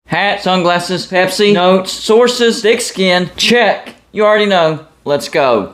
Hat, sunglasses, Pepsi, notes, sources, thick skin, check. You already know. Let's go.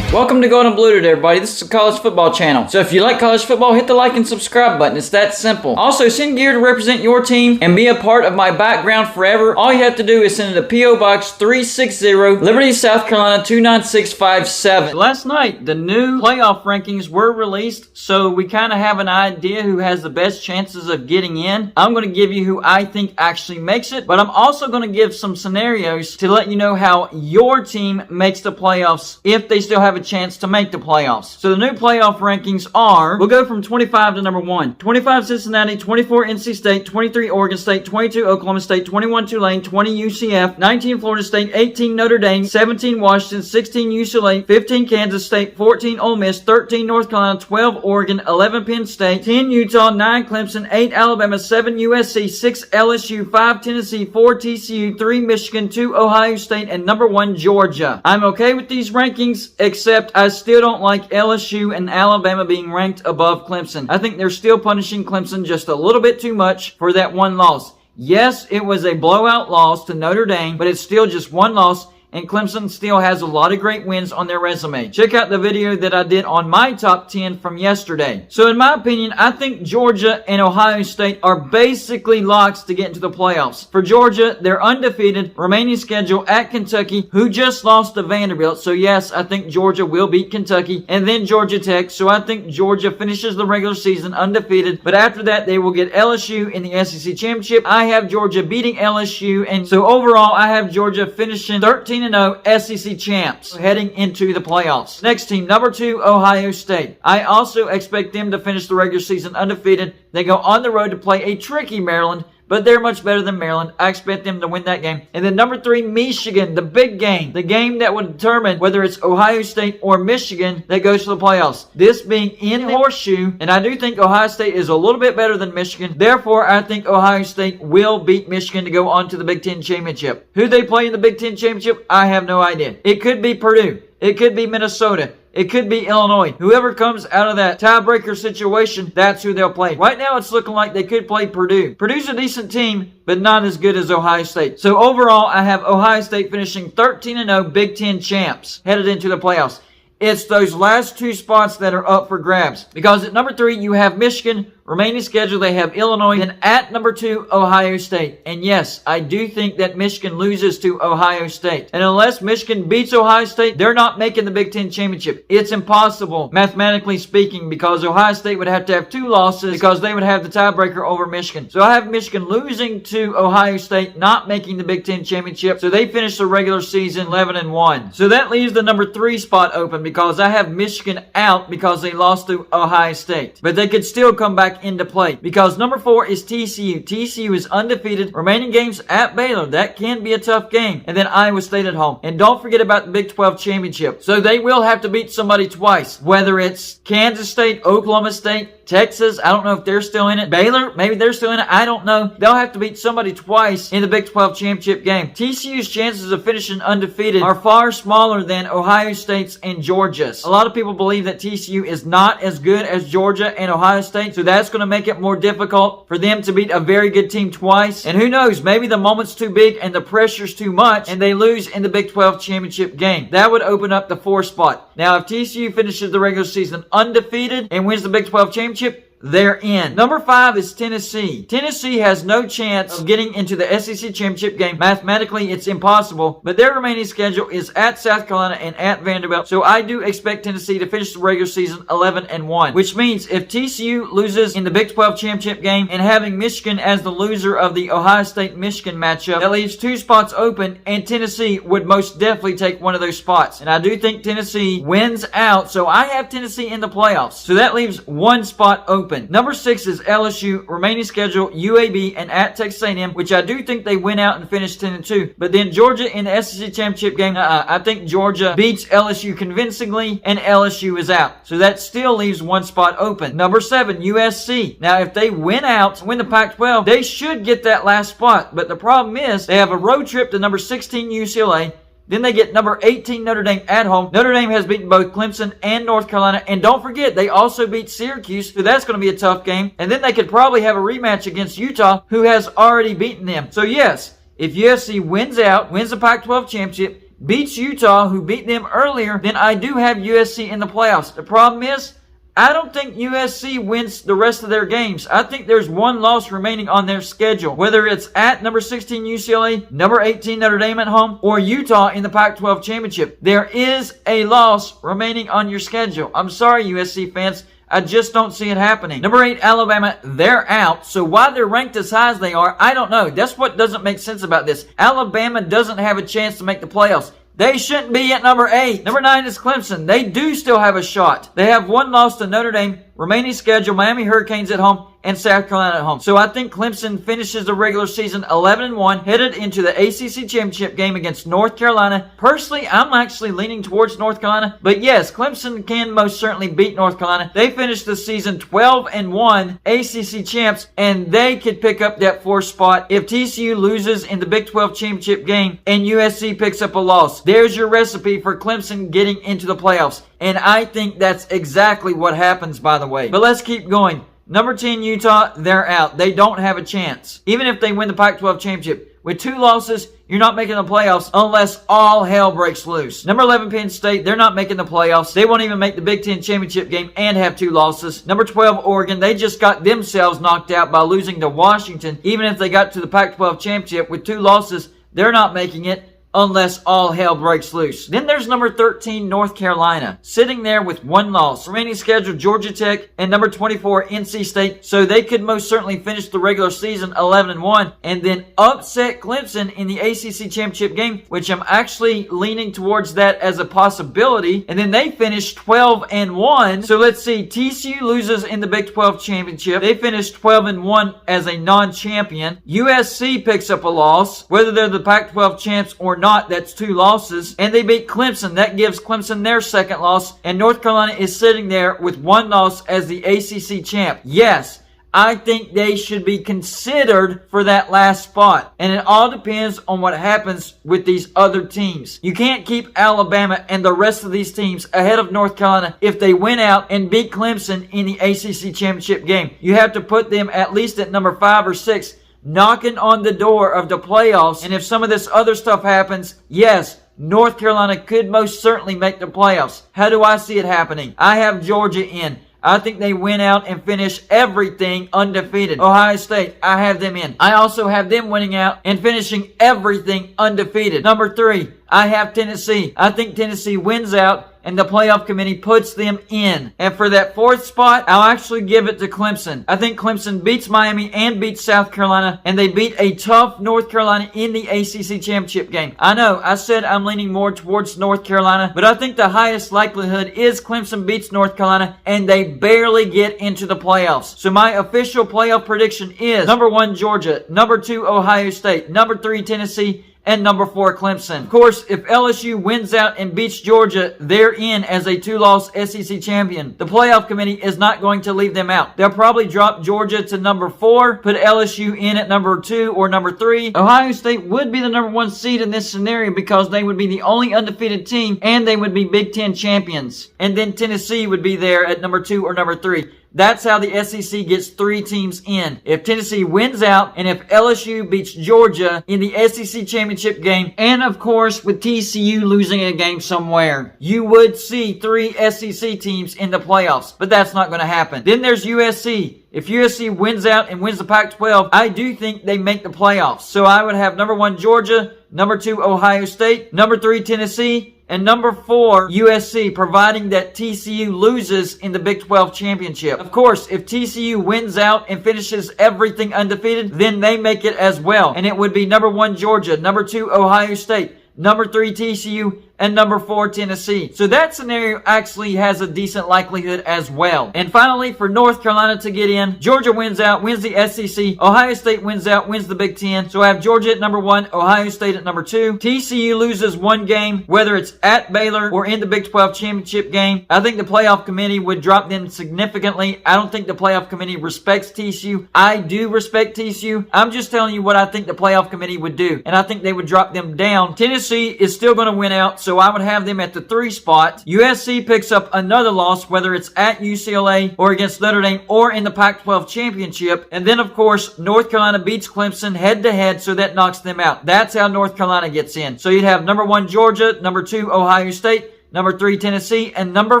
Welcome to Golden Blue today, everybody. This is a college football channel. So if you like college football, hit the like and subscribe button. It's that simple. Also, send gear to represent your team and be a part of my background forever. All you have to do is send it to P.O. Box 360, Liberty, South Carolina 29657. Last night, the new playoff rankings were released, so we kind of have an idea who has the best chances of getting in. I'm going to give you who I think actually makes it, but I'm also going to give some scenarios to let you know how your team makes the playoffs if they still have a chance to make the playoffs. So the new playoff rankings are, we'll go from 25 to number 1. 25 Cincinnati, 24 NC State, 23 Oregon State, 22 Oklahoma State, 21 Tulane, 20 UCF, 19 Florida State, 18 Notre Dame, 17 Washington, 16 UCLA, 15 Kansas State, 14 Ole Miss, 13 North Carolina, 12 Oregon, 11 Penn State, 10 Utah, 9 Clemson, 8 Alabama, 7 USC, 6 LSU, 5 Tennessee, 4 TCU, 3 Michigan, 2 Ohio State, and number 1 Georgia. I'm okay with these rankings, except I still don't like LSU and Alabama being ranked above Clemson. I think they're still punishing Clemson just a little bit too much for that one loss. Yes, it was a blowout loss to Notre Dame, but it's still just one loss, and Clemson still has a lot of great wins on their resume. Check out the video that I did on my top 10 from yesterday. So in my opinion, I think Georgia and Ohio State are basically locks to get into the playoffs. For Georgia, they're undefeated, remaining schedule at Kentucky, who just lost to Vanderbilt. So yes, I think Georgia will beat Kentucky, and then Georgia Tech. So I think Georgia finishes the regular season undefeated, but after that, they will get LSU in the SEC Championship. I have Georgia beating LSU, and so overall, I have Georgia finishing 13-0 SEC champs heading into the playoffs. Next team, number 2, Ohio State. I also expect them to finish the regular season undefeated. They go on the road to play a tricky Maryland, but they're much better than Maryland. I expect them to win that game. And then number 3, Michigan, the big game. The game that would determine whether it's Ohio State or Michigan that goes to the playoffs. This being in the horseshoe, and I do think Ohio State is a little bit better than Michigan. Therefore, I think Ohio State will beat Michigan to go on to the Big Ten Championship. Who they play in the Big Ten Championship, I have no idea. It could be Purdue. It could be Minnesota. It could be Illinois. Whoever comes out of that tiebreaker situation, that's who they'll play. Right now, it's looking like they could play Purdue. Purdue's a decent team, but not as good as Ohio State. So overall, I have Ohio State finishing 13-0 Big Ten champs headed into the playoffs. It's those last 2 spots that are up for grabs. Because at number 3, you have Michigan. Remaining schedule, they have Illinois. Then at number 2, Ohio State. And yes, I do think that Michigan loses to Ohio State. And unless Michigan beats Ohio State, they're not making the Big Ten Championship. It's impossible, mathematically speaking, because Ohio State would have to have 2 losses because they would have the tiebreaker over Michigan. So I have Michigan losing to Ohio State, not making the Big Ten Championship. So they finish the regular season 11-1. So that leaves the number 3 spot open because I have Michigan out because they lost to Ohio State. But they could still come back into play because number 4 is TCU. TCU is undefeated. Remaining games at Baylor. That can be a tough game. And then Iowa State at home. And don't forget about the Big 12 Championship. So they will have to beat somebody twice. Whether it's Kansas State, Oklahoma State, Texas, I don't know if they're still in it. Baylor, maybe they're still in it. I don't know. They'll have to beat somebody twice in the Big 12 Championship game. TCU's chances of finishing undefeated are far smaller than Ohio State's and Georgia's. A lot of people believe that TCU is not as good as Georgia and Ohio State, so that's going to make it more difficult for them to beat a very good team twice. And who knows, maybe the moment's too big and the pressure's too much and they lose in the Big 12 Championship game. That would open up the 4 spot. Now, if TCU finishes the regular season undefeated and wins the Big 12 Championship, they're in. Number 5 is Tennessee. Tennessee has no chance of getting into the SEC Championship game. Mathematically, it's impossible, but their remaining schedule is at South Carolina and at Vanderbilt. So I do expect Tennessee to finish the regular season 11-1, which means if TCU loses in the Big 12 Championship game and having Michigan as the loser of the Ohio State-Michigan matchup, that leaves 2 spots open, and Tennessee would most definitely take one of those spots. And I do think Tennessee wins out, so I have Tennessee in the playoffs. So that leaves 1 spot open. Number 6 is LSU. Remaining schedule, UAB and at Texas A&M, which I do think they win out and finish 10-2. But then Georgia in the SEC Championship game, I think Georgia beats LSU convincingly and LSU is out. So that still leaves 1 spot open. Number 7, USC. Now, if they win out, win the Pac-12, they should get that last spot. But the problem is they have a road trip to number 16 UCLA, Then they get number 18 Notre Dame at home. Notre Dame has beaten both Clemson and North Carolina. And don't forget, they also beat Syracuse, so that's going to be a tough game. And then they could probably have a rematch against Utah, who has already beaten them. So yes, if USC wins out, wins the Pac-12 championship, beats Utah, who beat them earlier, then I do have USC in the playoffs. The problem is, I don't think USC wins the rest of their games. I think there's one loss remaining on their schedule. Whether it's at number 16 UCLA, number 18 Notre Dame at home, or Utah in the Pac-12 championship. There is a loss remaining on your schedule. I'm sorry, USC fans. I just don't see it happening. Number 8, Alabama, they're out. So why they're ranked as high as they are, I don't know. That's what doesn't make sense about this. Alabama doesn't have a chance to make the playoffs. They shouldn't be at number 8. Number 9 is Clemson. They do still have a shot. They have one loss to Notre Dame. Remaining schedule, Miami Hurricanes at home and South Carolina at home. So I think Clemson finishes the regular season 11-1, headed into the ACC championship game against North Carolina. Personally, I'm actually leaning towards North Carolina. But yes, Clemson can most certainly beat North Carolina. They finished the season 12-1 ACC champs, and they could pick up that 4th spot if TCU loses in the Big 12 championship game and USC picks up a loss. There's your recipe for Clemson getting into the playoffs. And I think that's exactly what happens, by the way. But let's keep going. Number 10, Utah, they're out. They don't have a chance. Even if they win the Pac-12 championship. With 2 losses, you're not making the playoffs unless all hell breaks loose. Number 11, Penn State, they're not making the playoffs. They won't even make the Big 10 championship game and have 2 losses. Number 12, Oregon, they just got themselves knocked out by losing to Washington. Even if they got to the Pac-12 championship with 2 losses, they're not making it unless all hell breaks loose. Then there's number 13, North Carolina, sitting there with 1 loss. Remaining schedule, Georgia Tech, and number 24, NC State. So they could most certainly finish the regular season 11-1 and then upset Clemson in the ACC championship game, which I'm actually leaning towards that as a possibility. And then they finish 12-1. So let's see, TCU loses in the Big 12 championship. They finished 12-1 as a non-champion. USC picks up a loss, whether they're the Pac-12 champs or not, that's 2 losses. And they beat Clemson. That gives Clemson their 2nd loss. And North Carolina is sitting there with 1 loss as the ACC champ. Yes, I think they should be considered for that last spot. And it all depends on what happens with these other teams. You can't keep Alabama and the rest of these teams ahead of North Carolina if they win out and beat Clemson in the ACC championship game. You have to put them at least at number 5 or 6. Knocking on the door of the playoffs. And if some of this other stuff happens, yes, North Carolina could most certainly make the playoffs. How do I see it happening? I have Georgia in. I think they win out and finish everything undefeated. Ohio State, I have them in. I also have them winning out and finishing everything undefeated. Number 3, I have Tennessee. I think Tennessee wins out and the playoff committee puts them in. And for that 4th spot, I'll actually give it to Clemson. I think Clemson beats Miami and beats South Carolina, and they beat a tough North Carolina in the ACC championship game. I know, I said I'm leaning more towards North Carolina, but I think the highest likelihood is Clemson beats North Carolina, and they barely get into the playoffs. So my official playoff prediction is number 1, Georgia, number 2, Ohio State, number 3, Tennessee, and number 4, Clemson. Of course, if LSU wins out and beats Georgia, they're in as a 2-loss SEC champion. The playoff committee is not going to leave them out. They'll probably drop Georgia to number 4, put LSU in at number 2 or number 3. Ohio State would be the number 1 seed in this scenario because they would be the only undefeated team and they would be Big 10 champions. And then Tennessee would be there at number 2 or number 3. That's how the SEC gets 3 teams in. If Tennessee wins out and if LSU beats Georgia in the SEC championship game, and of course with TCU losing a game somewhere, you would see 3 SEC teams in the playoffs. But that's not going to happen. Then there's USC. If USC wins out and wins the Pac-12, I do think they make the playoffs. So I would have number 1, Georgia, number 2, Ohio State, number 3, Tennessee, and number 4, USC, providing that TCU loses in the Big 12 championship. Of course, if TCU wins out and finishes everything undefeated, then they make it as well. And it would be number 1, Georgia, number 2, Ohio State, number 3, TCU, and number 4, Tennessee. So that scenario actually has a decent likelihood as well. And finally, for North Carolina to get in, Georgia wins out, wins the SEC. Ohio State wins out, wins the Big Ten. So I have Georgia at number 1, Ohio State at number 2. TCU loses one game, whether it's at Baylor or in the Big 12 championship game. I think the playoff committee would drop them significantly. I don't think the playoff committee respects TCU. I do respect TCU. I'm just telling you what I think the playoff committee would do. And I think they would drop them down. Tennessee is still going to win out, so I would have them at the 3 spot. USC picks up another loss, whether it's at UCLA or against Notre Dame or in the Pac-12 championship. And then, of course, North Carolina beats Clemson head-to-head, so that knocks them out. That's how North Carolina gets in. So you'd have number 1, Georgia, number 2, Ohio State, number 3, Tennessee, and number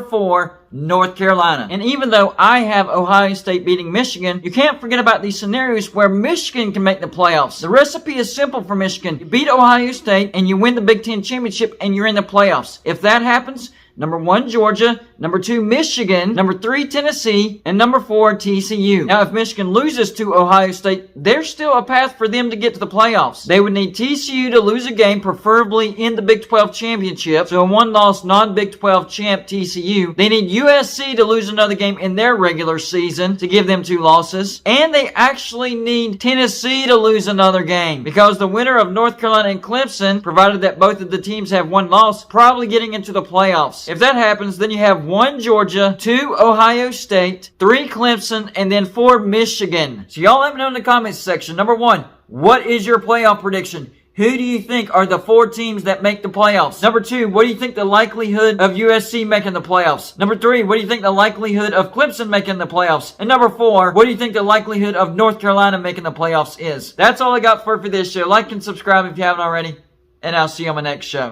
4, North Carolina. And even though I have Ohio State beating Michigan, you can't forget about these scenarios where Michigan can make the playoffs. The recipe is simple for Michigan. You beat Ohio State and you win the Big Ten championship and you're in the playoffs. If that happens, number 1, Georgia, number 2, Michigan, number 3, Tennessee, and number 4, TCU. Now, if Michigan loses to Ohio State, there's still a path for them to get to the playoffs. They would need TCU to lose a game, preferably in the Big 12 championship, so a one-loss non-Big 12 champ TCU. They need USC to lose another game in their regular season to give them 2 losses, and they actually need Tennessee to lose another game, because the winner of North Carolina and Clemson, provided that both of the teams have 1 loss, probably getting into the playoffs. If that happens, then you have 1 Georgia, 2 Ohio State, 3 Clemson, and then 4 Michigan. So y'all let me know in the comments section. Number 1, what is your playoff prediction? Who do you think are the 4 teams that make the playoffs? Number 2, what do you think the likelihood of USC making the playoffs? Number 3, what do you think the likelihood of Clemson making the playoffs? And number 4, what do you think the likelihood of North Carolina making the playoffs is? That's all I got for this show. Like and subscribe if you haven't already, and I'll see you on my next show.